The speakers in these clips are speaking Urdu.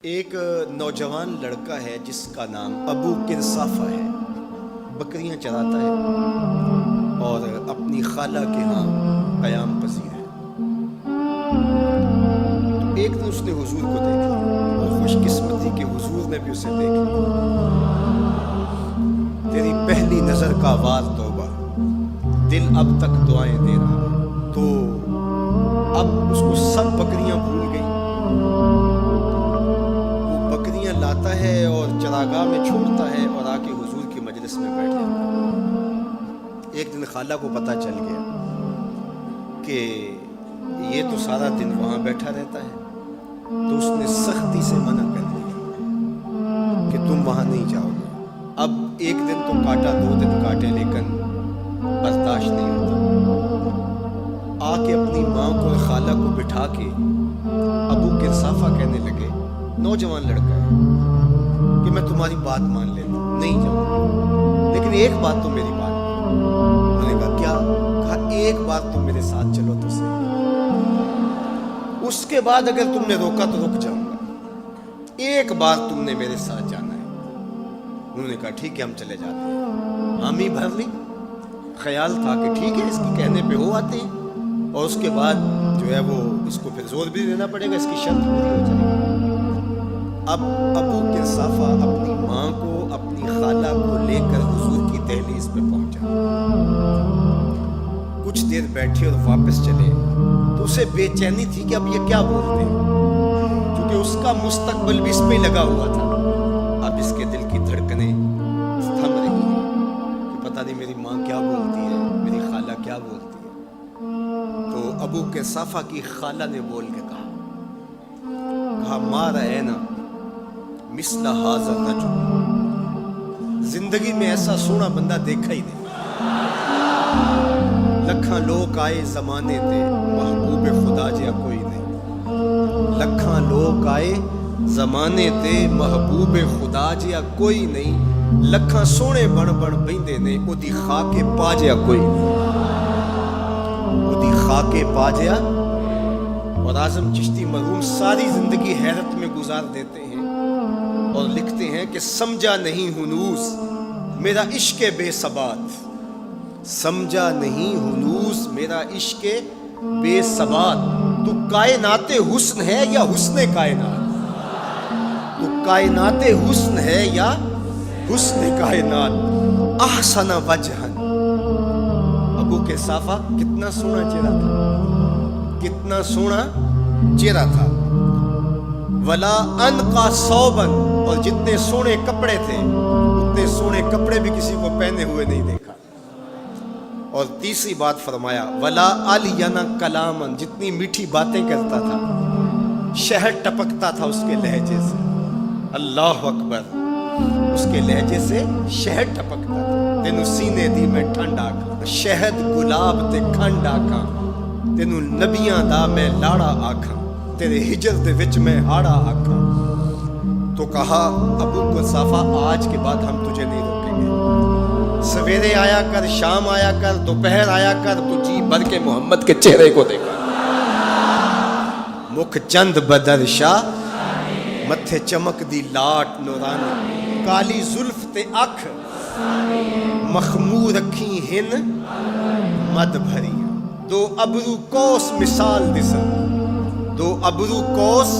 ایک نوجوان لڑکا ہے جس کا نام ابو قرصافہ ہے، بکریاں چراتا ہے اور اپنی خالہ کے ہاں قیام پذیر ہے۔ تو ایک دن اس نے حضور کو دیکھ لیا اور خوش قسمتی کہ حضور نے بھی اسے دیکھ لیا۔ تیری پہلی نظر کا وار توبہ، دل اب تک دعائیں دے رہا ہے۔ تو اب اس کو سب بکریاں بھول گئی، لاتا ہے اور چراگاہ میں چھوڑتا ہے اور آ کے حضور کی مجلس میں بیٹھ جاتا ہے۔ ایک دن خالہ کو پتہ چل گیا کہ یہ تو سارا دن وہاں بیٹھا رہتا ہے، تو اس نے سختی سے منع کر دیا کہ تم وہاں نہیں جاؤ گے۔ اب ایک دن تو کاٹا، 2 دن کاٹے، لیکن برداشت نہیں ہوتا۔ آ کے اپنی ماں کو اور خالہ کو بٹھا کے ابو قرصافہ کہنے لگے، نوجوان لڑکا ہے، کہ میں تمہاری بات مان لیتا ہوں، نہیں جاؤں، لیکن ایک بات تو میری بات ہے۔ میں نے کہا کیا؟ کہا ایک بار تم میرے ساتھ چلو تو صحیح، اس کے بعد اگر تم نے روکا تو رک جاؤں گا، ایک بار تم نے میرے ساتھ جانا ہے۔ انہوں نے کہا ٹھیک ہے، ہم چلے جاتے ہیں۔ حامی بھر لی، خیال تھا کہ ٹھیک ہے اس کے کہنے پہ ہو آتے ہیں، اور اس کے بعد جو ہے وہ اس کو پھر زور بھی دینا پڑے گا، اس کی شرط پوری ہو جائے گی۔ اب ابو قرصافہ اپنی ماں کو، اپنی خالہ کو لے کر حضور کی دہلیز پہ پہنچا۔ کچھ دیر بیٹھے اور واپس چلے تو اسے بے چینی تھی کہ اب یہ کیا بولتے ہیں، کیونکہ اس کا مستقبل بھی اس پہ لگا ہوا تھا۔ اب اس کے دل کی دھڑکنیں تھم رہی ہیں کہ پتہ نہیں میری ماں کیا بولتی ہے، میری خالہ کیا بولتی ہے۔ تو ابو قرصافہ کی خالہ نے بول کے کہا ما رأینا مثل ھذا الرجل، زندگی میں ایسا سونا بندہ دیکھا ہی نہیں۔ لکھاں لوگ آئے زمانے تے، محبوب خدا جیا کوئی نہیں۔ لکھاں لوگ آئے زمانے تے، محبوب خدا جیا کوئی نہیں۔ لکھاں سونے بن بن بیندے نے، اودی خاکے پا جیا کوئی نہیں۔ اودی خاکے پا جیا۔ اور اعظم چشتی مرحوم ساری زندگی حیرت میں گزار دیتے ہیں اور لکھتے ہیں کہ سمجھا نہیں ہنوز میرا عشق بے ثبات، سمجھا نہیں ہنوز میرا عشق بے ثبات۔ تو کائنات حسن ہے یا حسن کائنات؟ تو کائنات حسن ہے یا حسن کائنات؟ احسن وجہن۔ ابو قرصافہ کتنا سونا چہرہ تھا، کتنا سونا چہرہ تھا۔ ولا انقا ثوبن، اور جتنے سونے کپڑے تھے اتنے سونے کپڑے بھی کسی کو پہنے ہوئے نہیں دیکھا۔ اور تیسری بات فرمایا ولا الین کلامن، جتنی میٹھی باتیں کرتا تھا، شہد ٹپکتا تھا اس کے لہجے سے۔ اللہ اکبر، اس کے لہجے سے شہد ٹپکتا تھا۔ تینو سینے دی میں ٹھنڈ آکھاں، شہد گلاب تے کھنڈ آکھاں، تینو نبیاں دا میں لاڑا آکھاں، تیرے ہجر دے وچ میں ہاڑا آکھاں۔ تو کہا ابو قرصافہ آج کے بعد ہم تجھے نہیں روکیں گے، سویرے آیا کر، شام آیا کر، دوپہر آیا کر، تو جی بھر کے محمد کے چہرے کو دیکھا۔ مکھ چند بدر شاہ، متھے چمک دی لاٹ نورانی، کالی زلف تے اکھ، مخمور اکھیں ہن مد بھریاں۔ دو ابرو کوس مثال دسن، دو ابرو کوس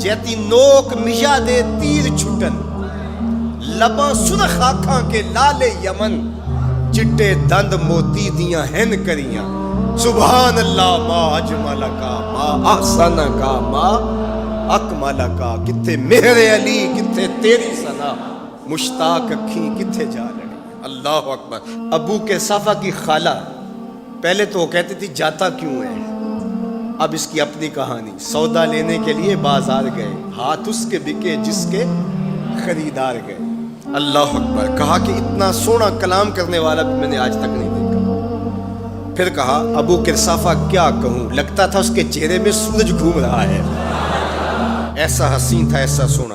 جیتی نوک مجا دے تیر چھٹن، لباں سرخ آنکھاں کے لالے یمن، چٹے دند موتی دیاں ہن کریاں۔ سبحان اللہ ما اجمل کا، ما احسن کا، ما اکمل کا۔ کتھے مہر علی، کتھے تیری ثنا، مشتاق اکھیں کتھے جا لڑی۔ اللہ اکبر۔ ابو قرصافہ کی خالہ پہلے تو وہ کہتی تھی جاتا کیوں ہے، اب اس کی اپنی کہانی۔ سودا لینے کے لیے بازار گئے، ہاتھ اس کے بکے جس کے خریدار گئے۔ اللہ اکبر۔ کہا کہ اتنا سونا کلام کرنے والا بھی میں نے آج تک نہیں دیکھا۔ پھر کہا ابو قرصافہ کیا کہوں، لگتا تھا اس کے چہرے میں سورج گھوم رہا ہے، ایسا حسین تھا، ایسا سونا۔